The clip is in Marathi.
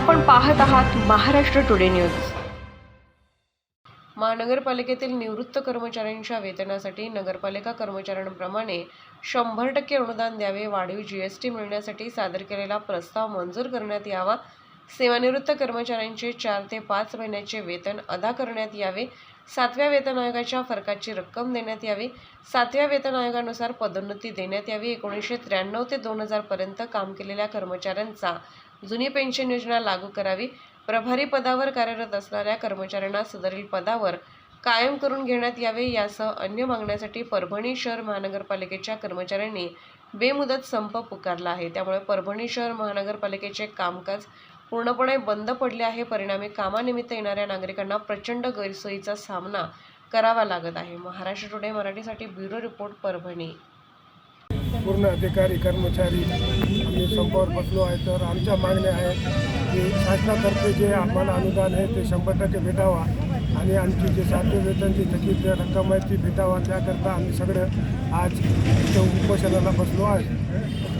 आपण पाहत आहात महाराष्ट्र टुडे न्यूज। महानगरपालिकेतील निवृत्त कर्मचाऱ्यांच्या वेतनासाठी नगरपालिका कर्मचाऱ्यांप्रमाणे 100% अनुदान द्यावे, वाढीव जीएसटी मिळण्यासाठी सादर केलेला प्रस्ताव मंजूर करण्यात यावा, सेवानिवृत्त कर्मचाऱ्यांचे 4 ते 5 महिन्याचे वेतन अदा करण्यात यावे, 7व्या वेतन आयोगाच्या फरकाची रक्कम देण्यात यावी, 7व्या वेतन आयोगानुसार पदोन्नती देण्यात यावी, 1993 ते 2000 पर्यंत काम केलेल्या कर्मचाऱ्यांचा जुनी पेन्शन योजना लागू करावी, प्रभारी पदावर कार्यरत असणाऱ्या कर्मचाऱ्यांना सदरील पदावर कायम करून घेण्यात यावे यासह अन्य मागण्यांसाठी परभणी शहर महानगरपालिकेच्या कर्मचाऱ्यांनी बेमुदत संप पुकारला आहे। त्यामुळे परभणी शहर महानगरपालिकेचे कामकाज पूर्णपणे बंद पडले आहे। परिणामी कामानिमित्त येणाऱ्या नागरिकांना प्रचंड गैरसोयीचा सामना करावा लागत आहे। महाराष्ट्र टुडे मराठीसाठी ब्युरो रिपोर्ट, परभणी। पूर्ण अधिकारी कर्मचारी आम्ही संपावर बसलो आहे। तर आमच्या मागण्या आहेत की शासनातर्फे जे आम्हाला अनुदान आहे ते 100% भेटावा आणि आमची जे 7व्या वेतनची थकीत रक्कम आहे ती भेटावा। त्याकरता आम्ही सगळं आज इथं उपोषणाला बसलो आहे।